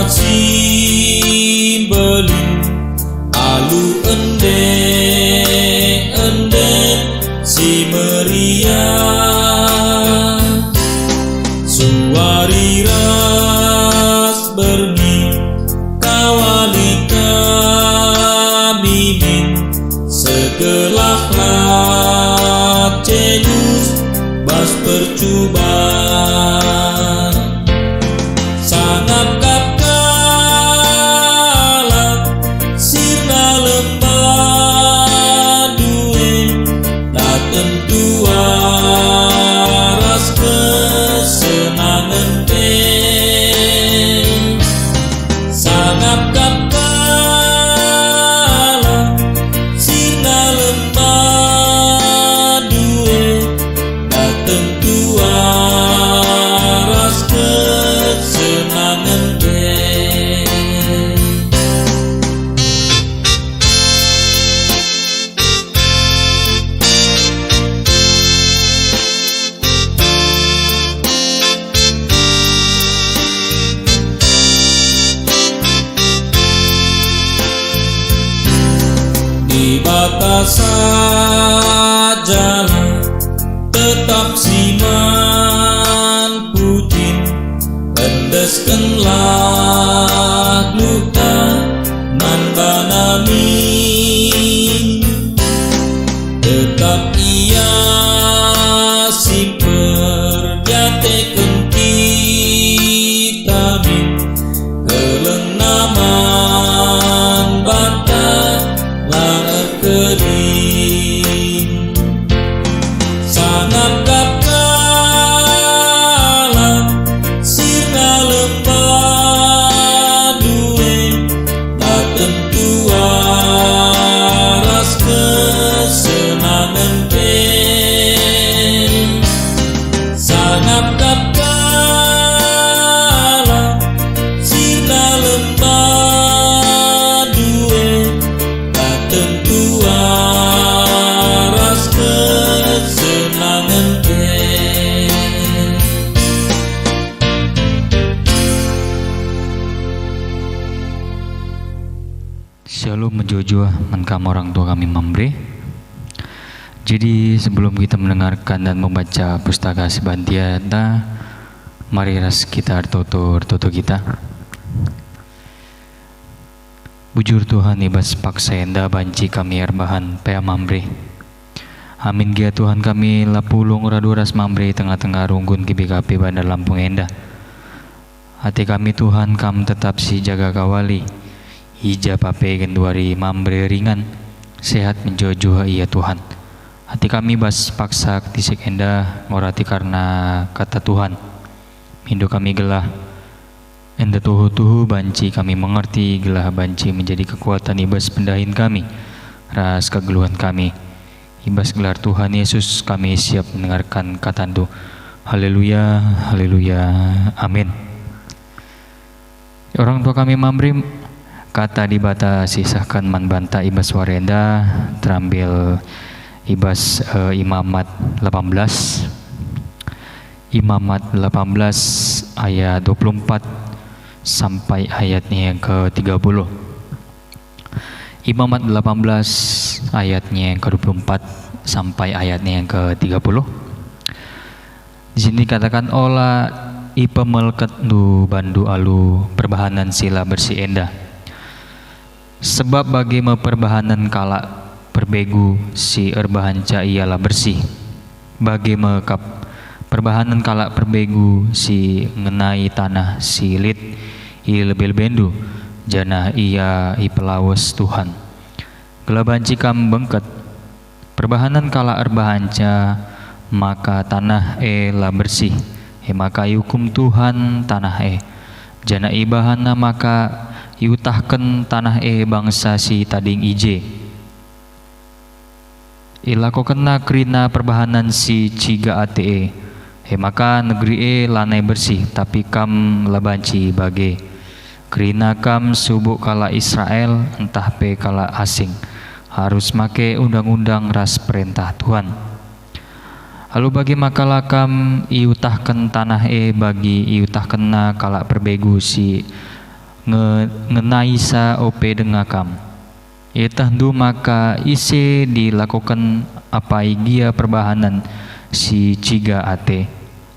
simbelin alu ende si meriah suari ras berni kawali kamimin segelah cenus bas percubaan sangat kapkalat sirna lembah duwe tak tentu waras kesenangan sangat kapkalat sirna lembah duwe tak tentu waras kesenangan di batasan jalan tetap siman putin endeskenlah luka nan banami tetap ia simper jateken kita min kelenaman bantah laer kering sangat kapkalat sirna lembah duwe tak tentu waras kesenangan sangat kapkalat sirna lembah duwe tak tentu waras kesenangan Shalom menjojua menkam orang tua kami Mambre. Jadi sebelum kita mendengarkan dan membaca pustaka Sebantiata, mari ras kita artoto kita. Bujur Tuhan ibas paksa enda banci kami arbahan pea Mambre. Amin gia Tuhan kami lapulung raduras Mambre tengah-tengah runggun kibi-kapi bandar Lampung enda. Hati kami Tuhan kam tetap si jaga kawali. Ija pape genduari Mambre ringan sehat menjojo iya Tuhan. Hati kami bas paksa tisik enda ngorati karena kata Tuhan. Mindo kami gelah enda tuhu banci kami mengerti gelah banci menjadi kekuatan ibas pendahin kami ras kegeluhan kami ibas gelar Tuhan Yesus kami siap mendengarkan katandu. Haleluya, haleluya, amin. Orang tua kami Mambre kata dibata sisahkan man banta ibas warenda terambil ibas Imamat 18 ayat 24 sampai ayatnya yang ke-30. Imamat 18 ayatnya yang ke-24 sampai ayatnya yang ke-30. Di sini katakan ola ipemelket nu bandu alu perbahanan sila bersih endah. Sebab bagi perbahanan kala perbegu si erbahanca ialah bersih. Bagi mekap perbahanan kala perbegu si ngenai tanah silit i lebel bendu jana ia i pelawes Tuhan. Gelabanci kam bengket perbahanan kala erbahanca maka tanah lah bersih. Maka hukum Tuhan tanah jana ibahana maka iutahken tanah bangsa si tading ije ilako kena krina perbahanan si ciga ate maka negeri lanai bersih tapi kam labanci bage krina kam subuk kala Israel entah pe kala asing harus make undang-undang ras perintah Tuhan. Lalu bagi makalah kam iutahken tanah bagi iutahkenna kala perbegu si ngenai sa ope dengakam. Itahdu maka ise dilakukan apa igia perbahanan si ciga ate.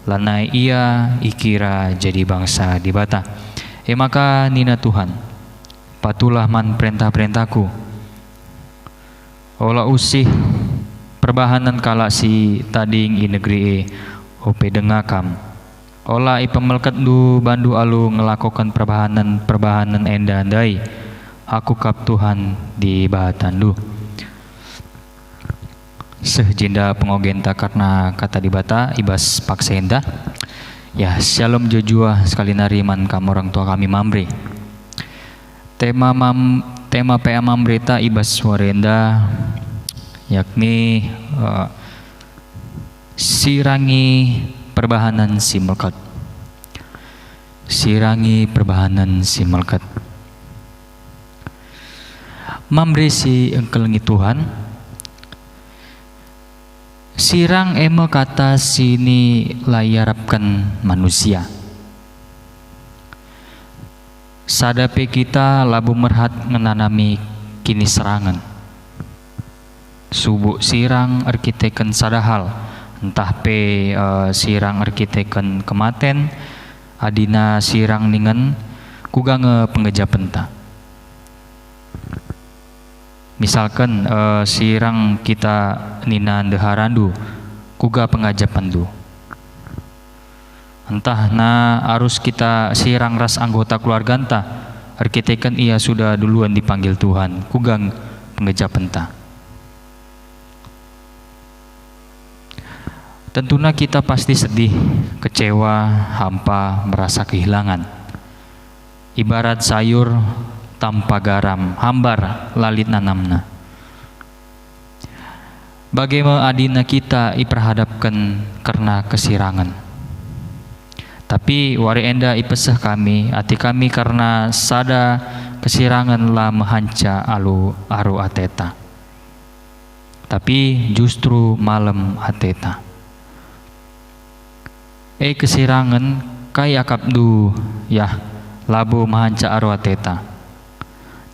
Lanai ia ikira jadi bangsa di bata. Maka nina Tuhan, patulah man perintah-perintahku. Ola usih perbahanan kala si tading i negeri ope dengakam. Ola i pemelket du bandu alu ngelakukan perbahanan enda andai. Aku kap Tuhan di bahatan du. Sehjenda pengogenta karena kata dibata ibas paksenda. Ya, shalom jojua sekali nariman kamu orang tua kami mamre. Tema PA mamreta ibas warenda yakni sirangi perbahanan si melkat. Sirangi perbahanan si melkat. Mamre si engkelengi Tuhan. Sirang ema kata sini layarapkan manusia. Sadape kita labu merhat ngenanami kini serangan. Subuh sirang arkiteken sadahal, entah pe sirang arkiteken kematen, adina sirang ningen kugange pengejapenta. Misalkan sirang kita nina deharandu kuga pengajapandu. Entah na harus kita sirang ras anggota keluarga entah arkiteken ia sudah duluan dipanggil Tuhan kugang pengejapenta. Tentunya kita pasti sedih, kecewa, hampa, merasa kehilangan. Ibarat sayur tanpa garam, hambar lalit nanamna. Bagaimana adina kita iperhadapkan karena kesirangan. Tapi wari enda ipesah kami, hati kami karena sada kesirangan lah mehanca aru ateta. Tapi justru malam ateta. Kesirangan kaya kapdu ya labu mehanca aru ateta.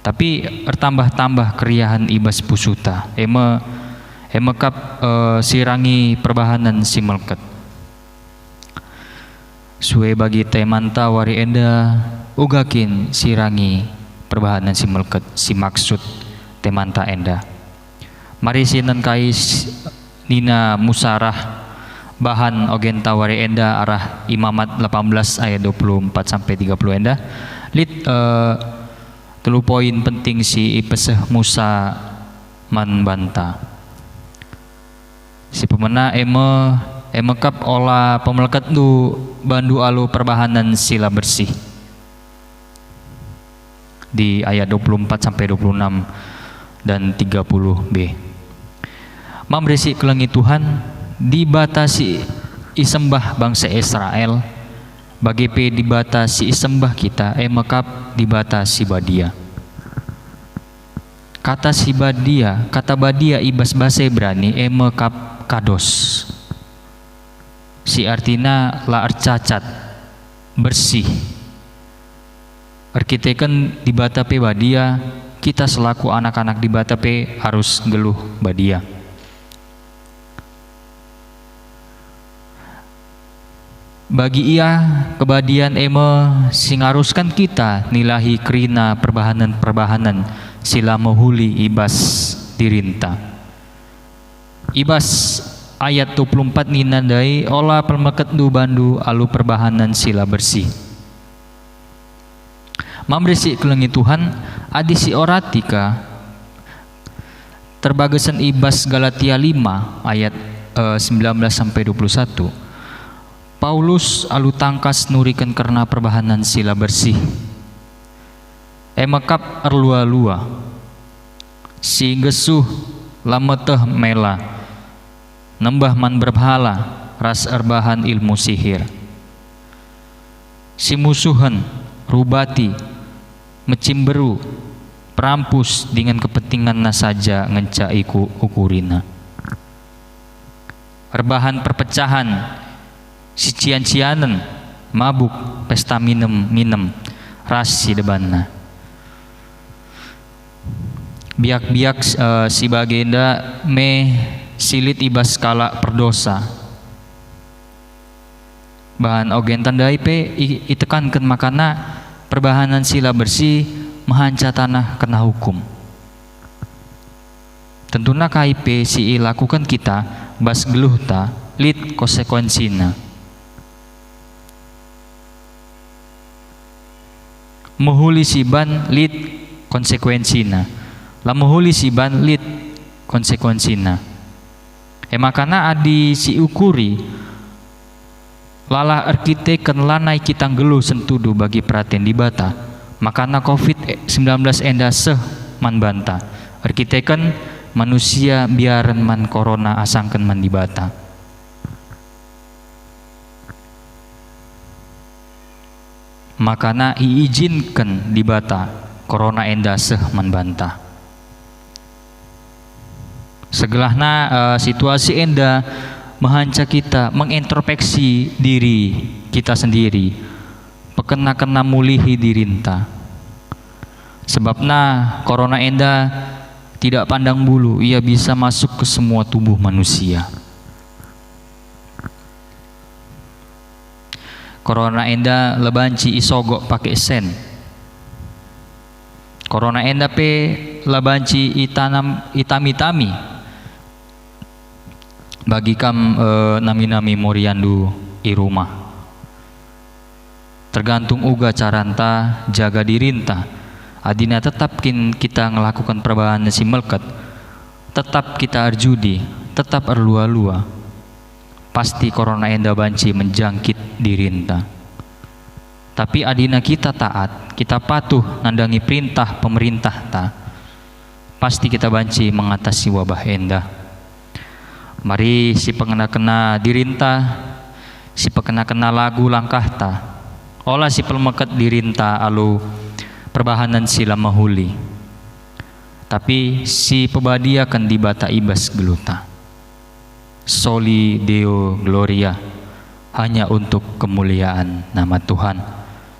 Tapi bertambah-tambah keriahan ibas pusuta. Kap sirangi perbahanan si melket. Suwe bagi temanta wari enda ugakin sirangi perbahanan si melket si maksud temanta enda. Mari sinan kais nina musarah bahan ogen tawari enda arah Imamat 18 ayat 24 sampai 30 enda. Telu poin penting si ipeseh Musa manbanta. Si pemena emekap olah pemelekat du bandu alu perbahanan sila bersih. Di ayat 24 sampai 26 dan 30b. Mamresi kelengi Tuhan dibatasi isembah bangsa Israel. Bagi pe dibatasi isembah kita emekap dibatasi badia. Kata si badia, kata badia ibas bahasa Ibrani emekap kados. Si artina la arcacat bersih. Arkiteken dibata pe badia, kita selaku anak-anak dibata pe harus geluh badia. Bagi ia kebadian singaruskan kita nilahi kerina perbahanan sila mohuli ibas dirinta. Ibas ayat 24 ninandai olah pelmeket du bandu alu perbahanan sila bersih. Mamresi kelengi Tuhan adisi oratika terbagasan ibas Galatia 5 ayat 19 sampai 21. Paulus alu tangkas nurikan karena perbahanan sila bersih. Emekap erlua-lua. Si gesuh lameteh mela. Nembah man berpahala ras erbahan ilmu sihir. Si musuhan rubati mecimberu perampus dengan kepentingan saja ngenca iku ukurina. Erbahan perpecahan si cian-cianen, mabuk, pesta minum, rasi debanna. Biak-biak si bagenda me silit ibas kala perdosa. Bahan ogen tandai pe itekankan makana perbahanan sila bersih mahanca tanah kena hukum. Tentunya KIP si lakukan kita bas geluh ta lit konsekuensina. Muhuli siban lit konsekuensina. Lamuhuli siban lit konsekuensina. Makana adi si ukuri lala arkiteken lanai kita geluh sentudu bagi perhatian di bata. Makana COVID-19 enda seh man banta. Arkiteken manusia biaran man corona asangken man di bata. Makana iizinkan di bata corona enda seh man banta. Segelahna situasi enda mahanca kita mengintrospeksi diri kita sendiri, pekena-kena mulihi dirinta. Sebabna corona enda tidak pandang bulu, ia bisa masuk ke semua tubuh manusia. Corona enda lebanci isogok pakai sen. Corona enda pe lebanci itami-tami. Bagi kam nami-nami moriandu i rumah. Tergantung uga caranta jaga dirinta. Adina tetap kita ngelakukan perubahan si melket. Tetap kita arjudi, tetap erlua-lua. Pasti corona enda banci menjangkit dirinta. Tapi adina kita taat, kita patuh nandangi perintah pemerintah ta. Pasti kita banci mengatasi wabah enda. Mari si pengena-kena dirinta, si pengena-kena lagu langkah ta. Olah si pelmeket dirinta alu perbahanan sila mahuli. Tapi si pebadia kan dibata ibas geluta. Soli Deo Gloria, hanya untuk kemuliaan nama Tuhan.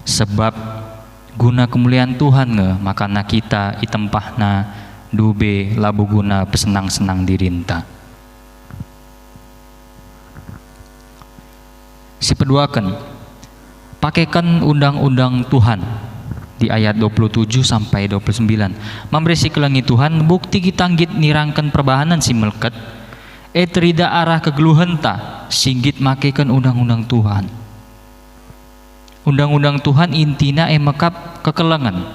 Sebab guna kemuliaan Tuhan makana kita itempahna dube labu guna pesenang-senang dirinta. Si peduakan pakaikan undang-undang Tuhan di ayat 27 sampai 29. Memberi si kelangi Tuhan bukti kita anggit nirangkan perbahanan si melket terida arah kegeluhenta singgit makaikan undang-undang Tuhan. Undang-undang Tuhan intina mekap kekelengan.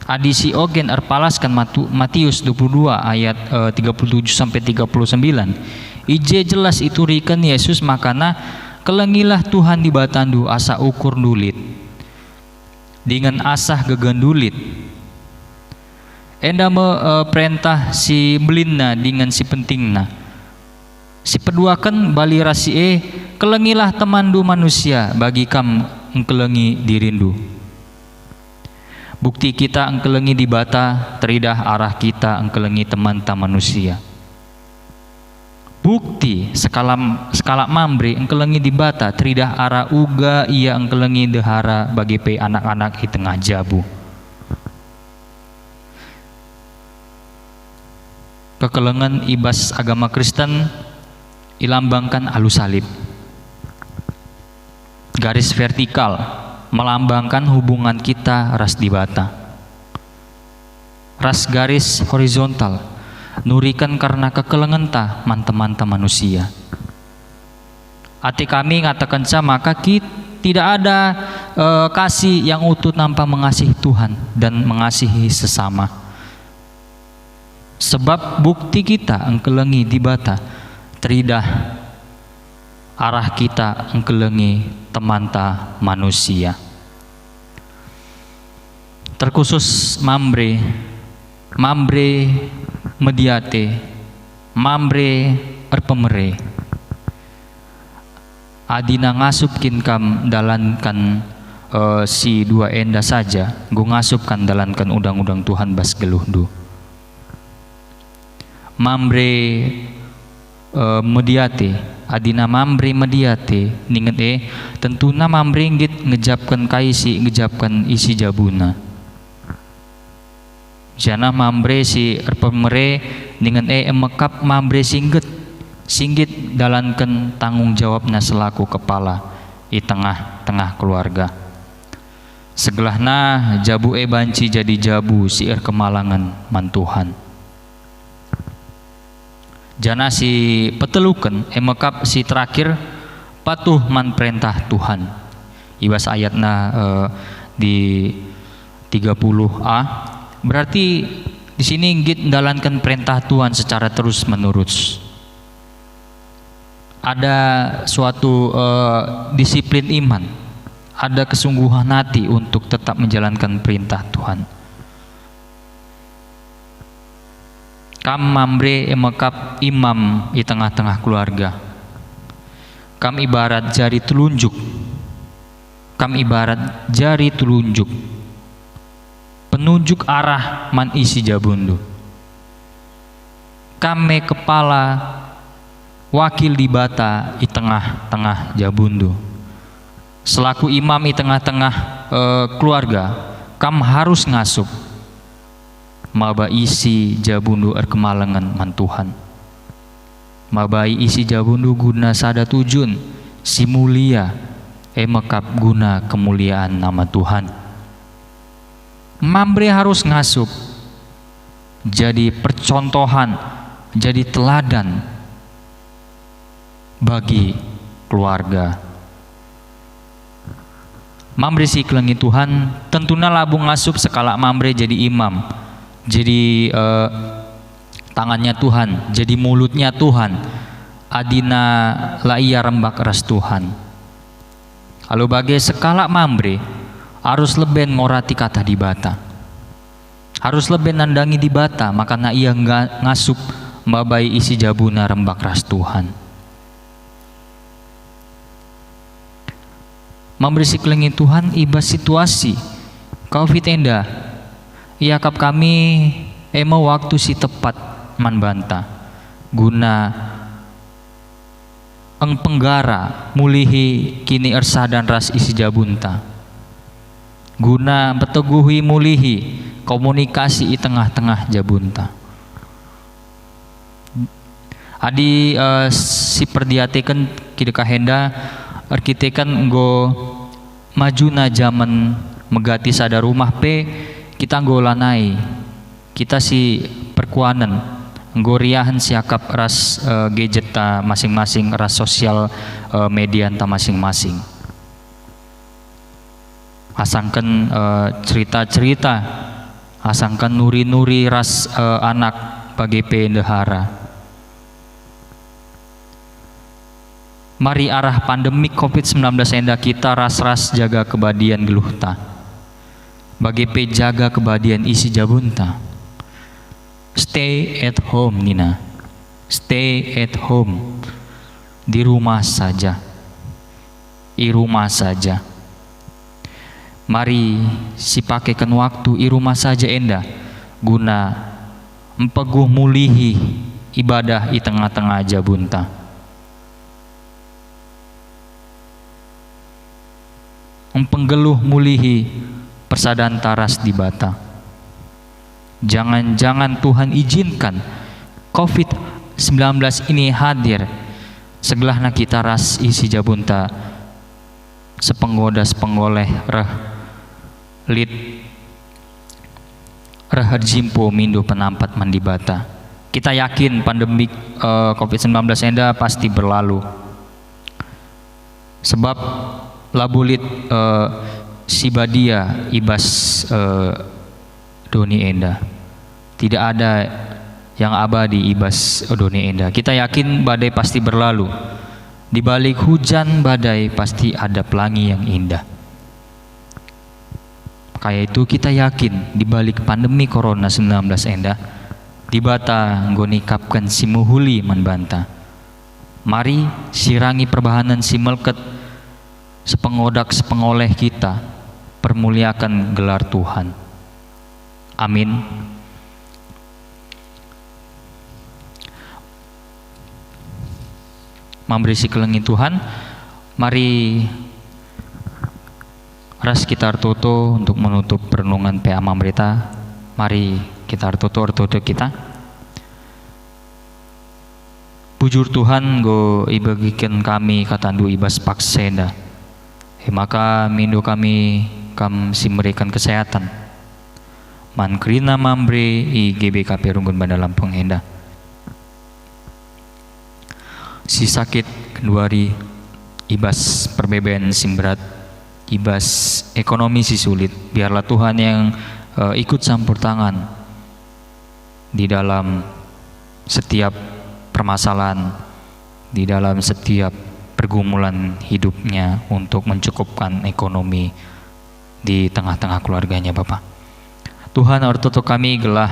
Adi si ogen erpalaskan Matius 22 ayat 37 sampai 39. Ije jelas itu rikan Yesus makana kelengilah Tuhan di batandu asa ukur dulit dengan asah gegendulit. Enda perintah si belinna dengan si pentingna. Si peduakan bali rasie kelengilah temandu manusia bagi kam engkelengi dirindu. Bukti kita engkelengi di bata teridah arah kita engkelengi teman ta manusia. Bukti skala mambri engkelengi di bata teridah arah uga ia engkelengi dehara bagi pe anak-anak di tengah jabu. Kekelengan ibas agama Kristen ilambangkan alu salib. Garis vertikal melambangkan hubungan kita ras di bata. Ras garis horizontal nurikan karena kekelengan ta manta-manta manusia. Ati kami ngatakan maka tidak ada kasih yang utuh tanpa mengasihi Tuhan dan mengasihi sesama. Sebab bukti kita engkelengi di bata teridah arah kita engkelengi temanta manusia. Terkhusus mambre mediate, mambre erpemere. Adina ngasupkin kam dalankan si dua enda saja, gu ngasupkan dalankan undang-undang Tuhan bas geluhdu. Mambre mediate adina mambre mediate ninget tentuna mambre nggit ngejapkan kaisi ngejapkan isi jabuna. Jana mambre si pemere ninget emekap mambre singgit dalankan tanggung jawabna selaku kepala di tengah-tengah keluarga. Segelahna jabu banci jadi jabu siir kemalangan mantuhan. Jana si peteluken emekap si terakhir patuh man perintah Tuhan. Ibas ayatna di 30a berarti di sini git dalankan perintah Tuhan secara terus menerus. Ada suatu disiplin iman, ada kesungguhan hati untuk tetap menjalankan perintah Tuhan. Kam mambre emekap imam di tengah-tengah keluarga. Kam ibarat jari telunjuk. Kam ibarat jari telunjuk. Penunjuk arah man isi jabundu. Kame kepala wakil di bata di tengah-tengah jabundu. Selaku imam di tengah-tengah keluarga, kam harus ngasup maba isi jabundu kemalangan mantuhan. Mabai isi jabundu guna sada tujun si mulia emekap guna kemuliaan nama Tuhan. Mambre harus ngasup jadi percontohan, jadi teladan bagi keluarga. Mambre si kelengi Tuhan tentunya labung ngasup sekala mambre jadi imam, jadi tangannya Tuhan, jadi mulutnya Tuhan, adina laia rembak ras Tuhan. Kalau bagai sekala mambre harus lebih ngorati kata di bata, harus lebih nandangi di bata, makanya ia ngasup mabai isi jabuna rembak ras Tuhan. Memberi siklengi Tuhan ibas situasi COVID enda iakap kami waktu si tepat man banta guna penggara mulihi kini ersadan ras isi jabunta guna beteguhi mulihi komunikasi di tengah-tengah jabunta. Adi si perdiatekan kideka henda arkitekan nggo majuna zaman megati sada rumah kita nggo lanai kita si perkuanan nggo riahan siakap ras gadget ta masing-masing ras sosial media ta masing-masing. Asangkan cerita-cerita, asangkan nuri-nuri ras anak bagi pendehara. Mari arah pandemik COVID-19 enda kita ras-ras jaga kebadian geluhta. Bagi jaga kebadian isi jabunta. Stay at home Nina. Stay at home. Di rumah saja. Di rumah saja. Mari si pakaikan waktu di rumah saja enda guna empeguh mulihi ibadah di tengah-tengah jabunta. Penggeluh mulihi persadaan taras di bata. Jangan-jangan Tuhan izinkan COVID-19 ini hadir segelahna kita ras isi jabunta sepenggoda sepengoleh jimpo mindo penampat mandi bata. Kita yakin pandemik COVID-19 enda pasti berlalu. Sebab labulit si badia ibas doni enda. Tidak ada yang abadi ibas doni enda. Kita yakin badai pasti berlalu. Di balik hujan badai pasti ada pelangi yang indah. Kayak itu kita yakin di balik pandemi corona 19 enda di bata nggonikapkan si muhuli manbanta. Mari sirangi perbahanan si melket sepengodak sepengoleh kita permuliakan gelar Tuhan. Amin. memberi sikelengi Tuhan, mari ras kita artoto untuk menutup perenungan PA Mamreta. Mari kita artoto kita. Bujur Tuhan go ibagikan kami katandu ibas paksenda. Maka mindo kami kam memberikan kesehatan. Mankrina mambre i GBKP Runggun Bandar Lampung Henda. Si sakit kenduari ibas perbeben simberat, ibas ekonomi si sulit. Biarlah Tuhan yang ikut campur tangan di dalam setiap permasalahan, di dalam setiap pergumulan hidupnya untuk mencukupkan ekonomi di tengah-tengah keluarganya Bapak. Tuhan ortoto kami gelah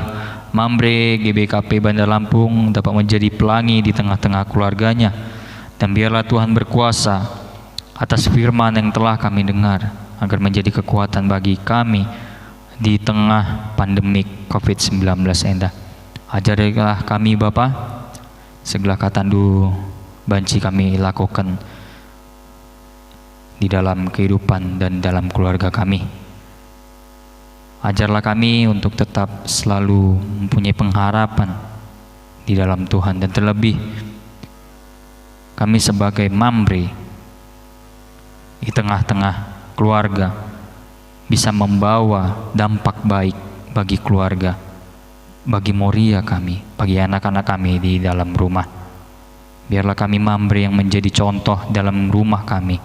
Mambre GBKP Bandar Lampung dapat menjadi pelangi di tengah-tengah keluarganya, dan biarlah Tuhan berkuasa atas firman yang telah kami dengar agar menjadi kekuatan bagi kami di tengah pandemik COVID-19 enda. Ajarilah kami Bapa segala katandu banci kami lakukan di dalam kehidupan dan dalam keluarga kami. Ajarlah kami untuk tetap selalu mempunyai pengharapan di dalam Tuhan, dan terlebih kami sebagai mambre di tengah-tengah keluarga bisa membawa dampak baik bagi keluarga, bagi moria kami, bagi anak-anak kami di dalam rumah. Biarlah kami mambre yang menjadi contoh dalam rumah kami.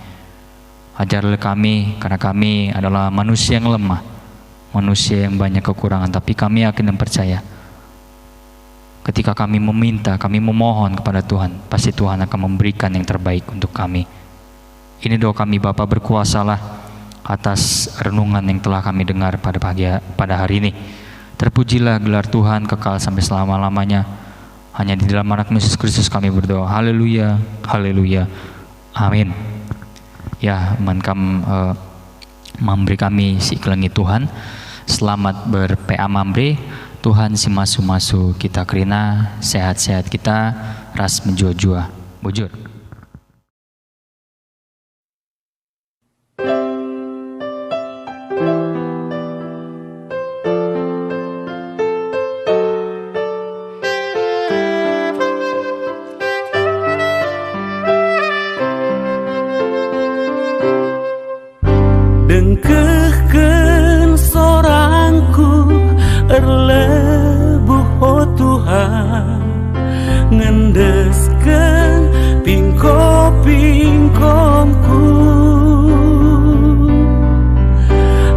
Ajarlah kami, karena kami adalah manusia yang lemah, manusia yang banyak kekurangan, tapi kami yakin dan percaya ketika kami meminta, kami memohon kepada Tuhan, pasti Tuhan akan memberikan yang terbaik untuk kami. Ini doa kami Bapa, berkuasalah atas renungan yang telah kami dengar pada hari ini. Terpujilah gelar Tuhan kekal sampai selama-lamanya. Hanya di dalam anak Yesus Kristus kami berdoa. Haleluya, haleluya, amin. Ya, memberi kami si kelengi Tuhan. Selamat ber-PA Mambre. Tuhan si masu-masu kita kerina, sehat-sehat kita, ras menjua-jua. Bujur. Dengkehkeun sorangku erlebuh oh Tuhan, ngendeskeun pingko-pingkongku,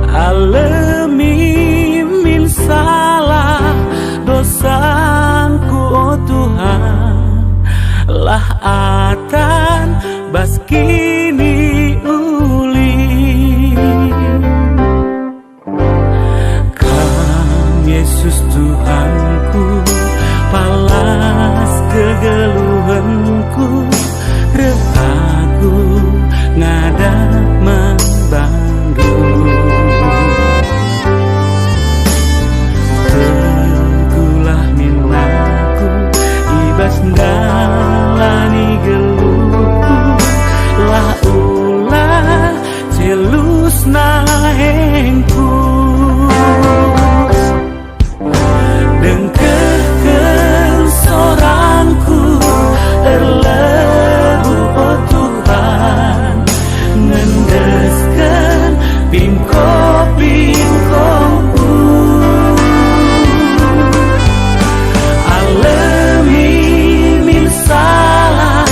alemi min salah dosaku oh Tuhan, lah atan bas kini Yesus Tuhanku, palas kegeluhanku, repaku ngadak membantu. Tegulah minaku, ibas ngalani geluhku, lah ulah celus nahengku. Dengkehkeun sorangku erlebuh oh Tuhan, ngendeskeun pingko-pingkongku, alemi min salah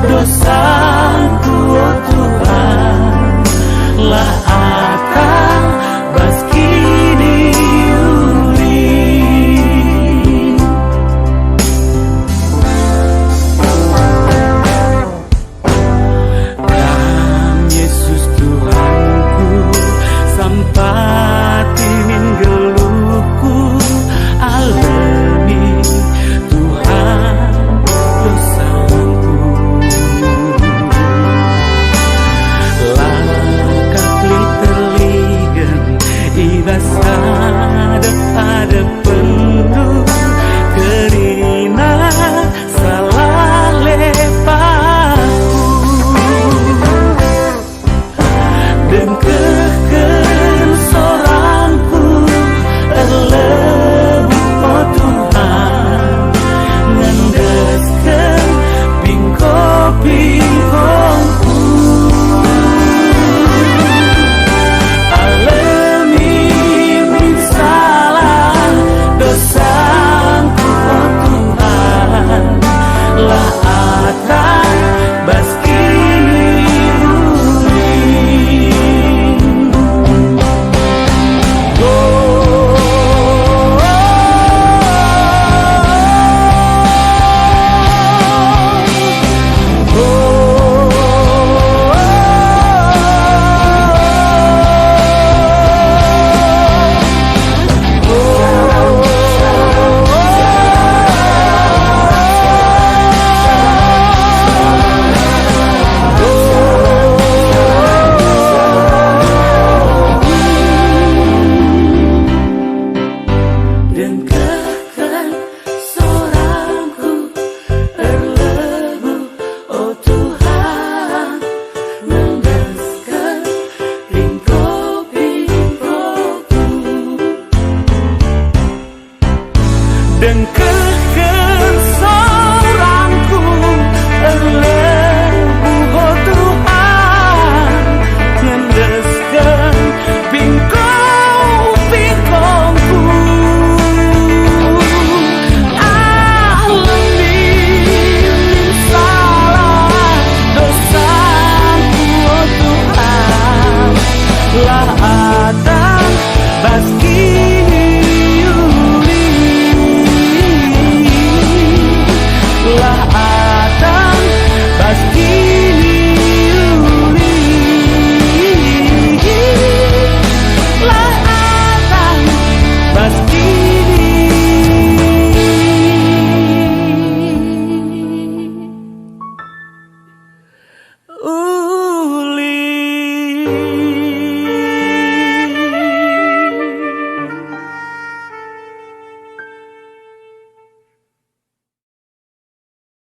dosaku oh Tuhan, lah akang dengan